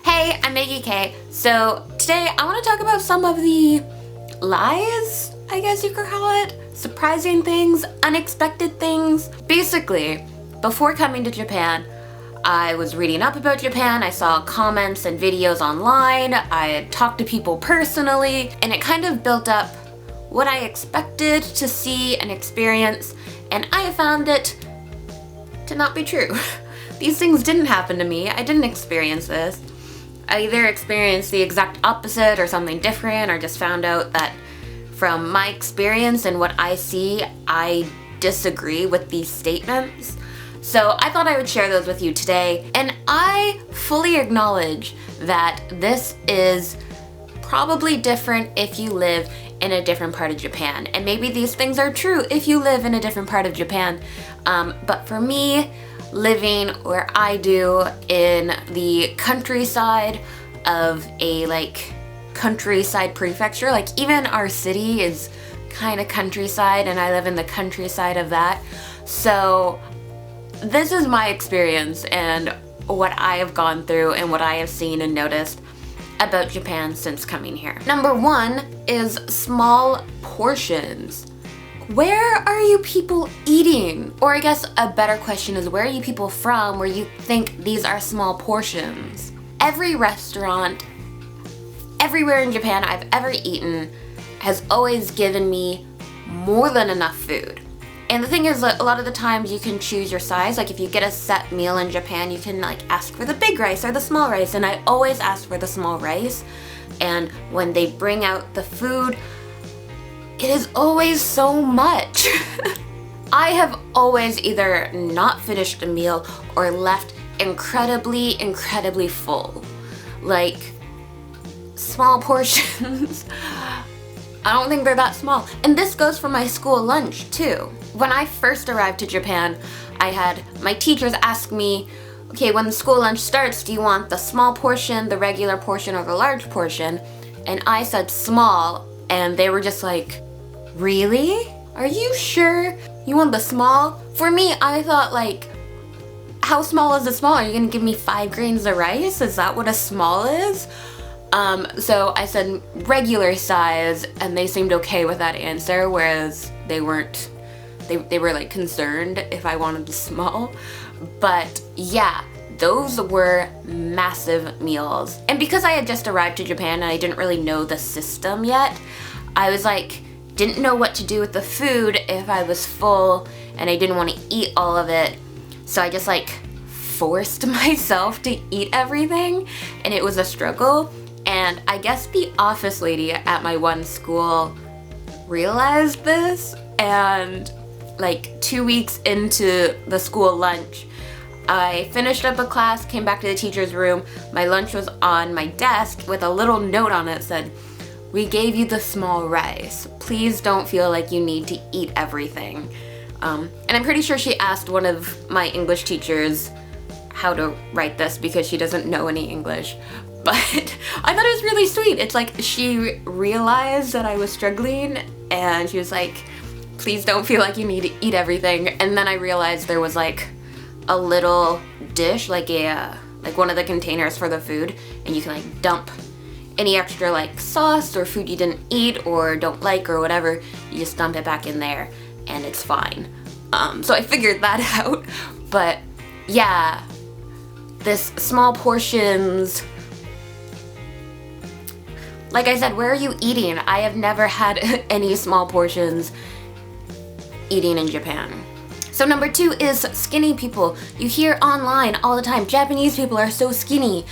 Hey, I'm Meggie Kay. So today I want to talk about some of the lies, I guess you could call it, surprising things, unexpected things. Basically, before coming to Japan, I was reading up about Japan, I saw comments and videos online, I had talked to people personally, and it kind of built up what I expected to see and experience, and I found it to not be true. These things didn't happen to me. I didn't experience this. I either experienced the exact opposite or something different, or just found out that from my experience and what I see, I disagree with these statements. So I thought I would share those with you today, and I fully acknowledge that this is probably different if you live in a different part of Japan, and maybe these things are true if you live in a different part of Japan, but for me, living where I do in the countryside of a countryside prefecture, even our city is kind of countryside, and I live in the countryside of that. So this is my experience and what I have gone through and what I have seen and noticed about Japan since coming here. Number one is small portions. Where are you people eating? Or I guess a better question is, where are you people from where you think these are small portions? Every restaurant, everywhere in Japan I've ever eaten has always given me more than enough food. And the thing is, a lot of the times you can choose your size. Like if you get a set meal in Japan, you can ask for the big rice or the small rice, and I always ask for the small rice. And when they bring out the food, it is always so much. I have always either not finished a meal or left incredibly full. Small portions. I don't think they're that small. And this goes for my school lunch too. When I first arrived to Japan, I had my teachers ask me, okay, when the school lunch starts, do you want the small portion, the regular portion, or the large portion? And I said small, and they were just like, really? Are you sure you want the small? For me, I thought how small is the small? Are you gonna give me 5 grains of rice? Is that what a small is? So I said regular size, and they seemed okay with that answer, whereas they weren't, they were concerned if I wanted the small. But yeah, those were massive meals. And because I had just arrived to Japan and I didn't really know the system yet, I was didn't know what to do with the food if I was full and I didn't want to eat all of it. So I just forced myself to eat everything, and it was a struggle. And I guess the office lady at my one school realized this, and 2 weeks into the school lunch, I finished up a class, came back to the teacher's room, my lunch was on my desk with a little note on it that said, "We gave you the small rice. Please don't feel like you need to eat everything." And I'm pretty sure she asked one of my English teachers how to write this because she doesn't know any English. But I thought it was really sweet. It's she realized that I was struggling, and she was like, "Please don't feel like you need to eat everything." And then I realized there was a little dish, one of the containers for the food, and you can dump any extra sauce or food you didn't eat or don't like or whatever. You just dump it back in there and it's fine. So I figured that out. But yeah, this small portions, like I said, where are you eating? I have never had any small portions eating in Japan. So number 2 is skinny people. You hear online all the time, Japanese people are so skinny.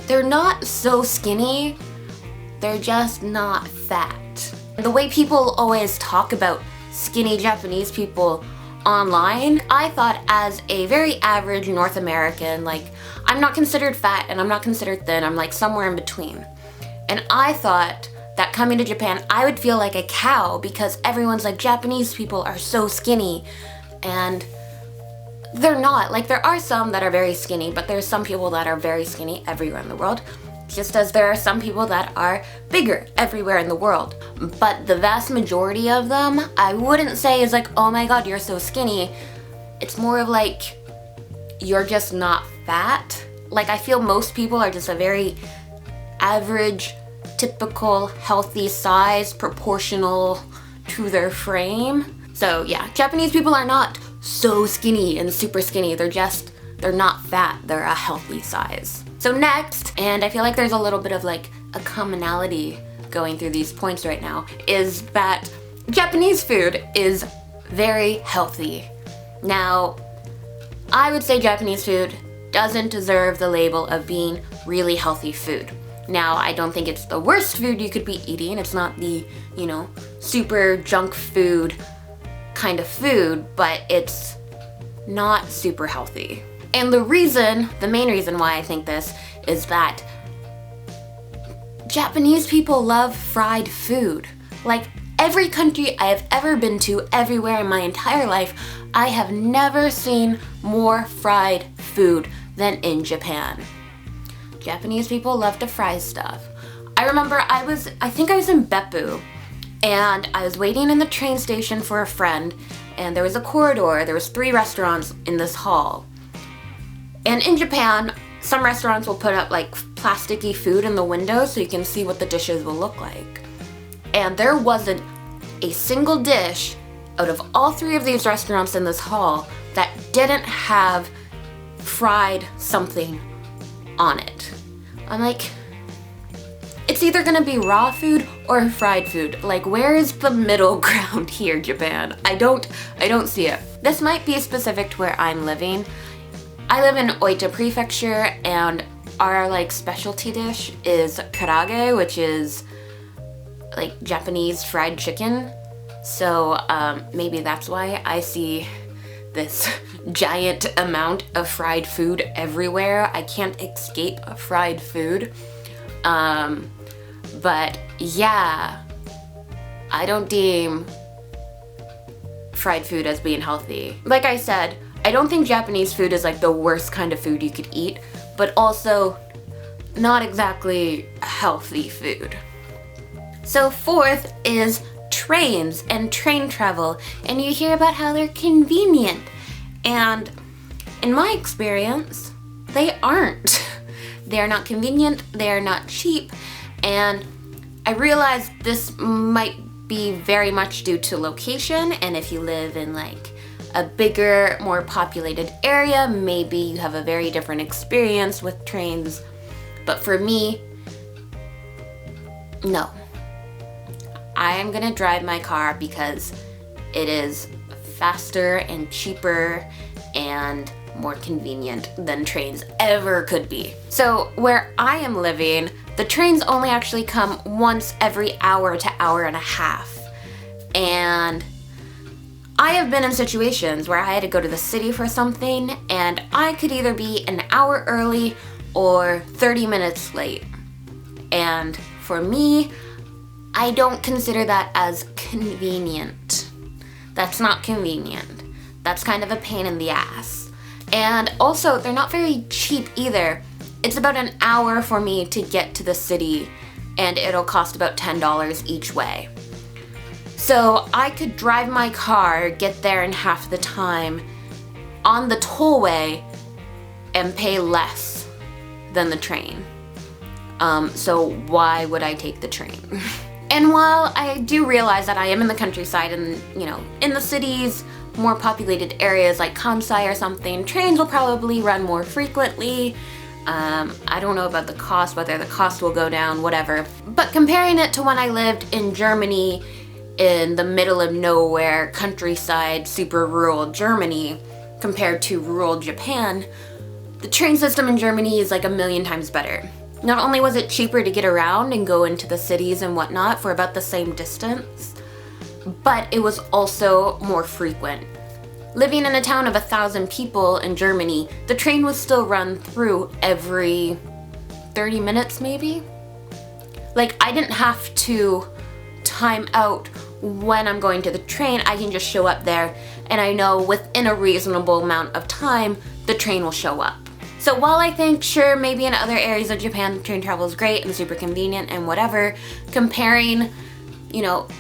They're not so skinny, they're just not fat. The way people always talk about skinny Japanese people online, I thought as a very average North American, I'm not considered fat and I'm not considered thin, I'm somewhere in between. And I thought that coming to Japan, I would feel like a cow because everyone's Japanese people are so skinny, and they're not. There are some that are very skinny, but there's some people that are very skinny everywhere in the world, just as there are some people that are bigger everywhere in the world. But the vast majority of them, I wouldn't say is oh my god, you're so skinny. It's more of you're just not fat. Like, I feel most people are just a very average, typical, healthy size, proportional to their frame. So yeah, Japanese people are not so skinny and super skinny. They're not fat. They're a healthy size. So next, and I feel like there's a little bit of like a commonality going through these points right now, is that Japanese food is very healthy. Now, I would say Japanese food doesn't deserve the label of being really healthy food. Now, I don't think it's the worst food you could be eating. It's not the, super junk food kind of food, but it's not super healthy. And the main reason why I think this is that Japanese people love fried food. Like, every country I have ever been to, everywhere in my entire life, I have never seen more fried food than in Japan. Japanese people love to fry stuff. I remember I think I was in Beppu, and I was waiting in the train station for a friend, and there was a corridor. There was 3 restaurants in this hall. And in Japan, some restaurants will put up like plasticky food in the window so you can see what the dishes will look like. And there wasn't a single dish out of all 3 of these restaurants in this hall that didn't have fried something on it. I'm like, it's either gonna be raw food or fried food. Like, where is the middle ground here, Japan? I don't see it. This might be specific to where I'm living. I live in Oita Prefecture, and our like specialty dish is karaage, which is like Japanese fried chicken. So maybe that's why I see this giant amount of fried food everywhere. I can't escape fried food. But yeah, I don't deem fried food as being healthy. Like I said, I don't think Japanese food is like the worst kind of food you could eat, but also not exactly healthy food. So 4th is trains and train travel, and you hear about how they're convenient. And in my experience, they aren't. They're not convenient, they're not cheap, and I realize this might be very much due to location, and if you live in like a bigger, more populated area, maybe you have a very different experience with trains. But for me, no. I am gonna drive my car because it is faster and cheaper and more convenient than trains ever could be. So where I am living, the trains only actually come once every hour to hour and a half. And I have been in situations where I had to go to the city for something, and I could either be an hour early or 30 minutes late. And for me, I don't consider that as convenient. That's not convenient. That's kind of a pain in the ass. And also, they're not very cheap either. It's about an hour for me to get to the city, and it'll cost about $10 each way. So I could drive my car, get there in half the time on the tollway, and pay less than the train. So why would I take the train? And while I do realize that I am in the countryside and, in the cities, more populated areas like Kansai or something, trains will probably run more frequently. I don't know about the cost, whether the cost will go down, whatever. But comparing it to when I lived in Germany, in the middle of nowhere, countryside, super rural Germany, compared to rural Japan, the train system in Germany is like 1,000,000 times better. Not only was it cheaper to get around and go into the cities and whatnot for about the same distance, but it was also more frequent. Living in a town of 1,000 people in Germany, the train was still run through every 30 minutes maybe. Like, I didn't have to time out when I'm going to the train. I can just show up there, and I know within a reasonable amount of time, the train will show up. So while I think, sure, maybe in other areas of Japan, train travel is great and super convenient and whatever, comparing,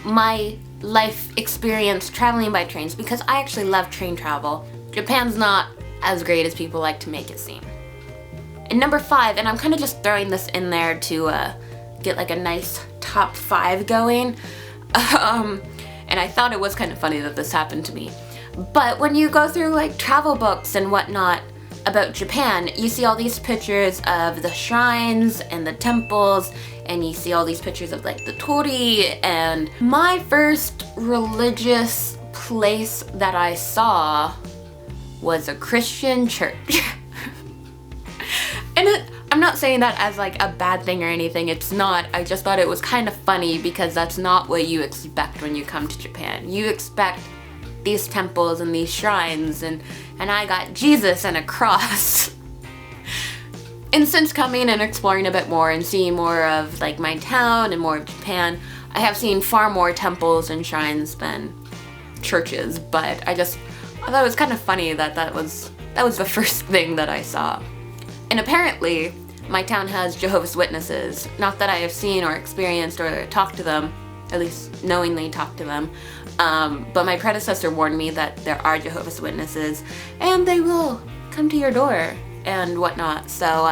my life experience traveling by trains, because I actually love train travel, Japan's not as great as people like to make it seem. And number 5, and I'm kind of just throwing this in there to get like a nice top 5 going. And I thought it was kind of funny that this happened to me. But when you go through like travel books and whatnot about Japan, you see all these pictures of the shrines and the temples, and you see all these pictures of like the torii, and my first religious place that I saw was a Christian church. And I'm not saying that as like a bad thing or anything, it's not. I just thought it was kind of funny because that's not what you expect when you come to Japan. You expect these temples and these shrines, and I got Jesus and a cross. And since coming and exploring a bit more and seeing more of like my town and more of Japan, I have seen far more temples and shrines than churches, but I thought it was kind of funny that that was the first thing that I saw. And apparently, my town has Jehovah's Witnesses. Not that I have seen or experienced or talked to them, at least knowingly talked to them, but my predecessor warned me that there are Jehovah's Witnesses, and they will come to your door and whatnot. So,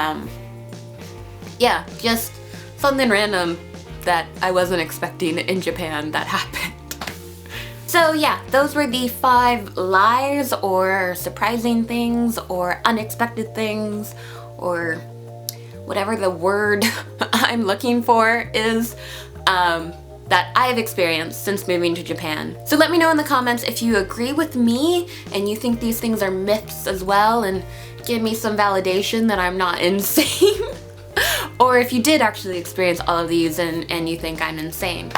yeah, just something random that I wasn't expecting in Japan that happened. So yeah, those were the 5 lies or surprising things or unexpected things or whatever the word I'm looking for is, that I've experienced since moving to Japan. So let me know in the comments if you agree with me and you think these things are myths as well, and give me some validation that I'm not insane. Or if you did actually experience all of these and you think I'm insane.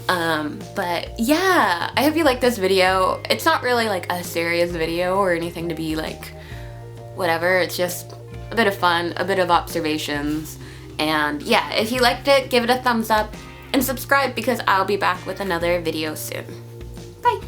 But yeah, I hope you like this video. It's not really like a serious video or anything to be like whatever. It's just a bit of fun, a bit of observations. And yeah, if you liked it, give it a thumbs up and subscribe because I'll be back with another video soon. Bye!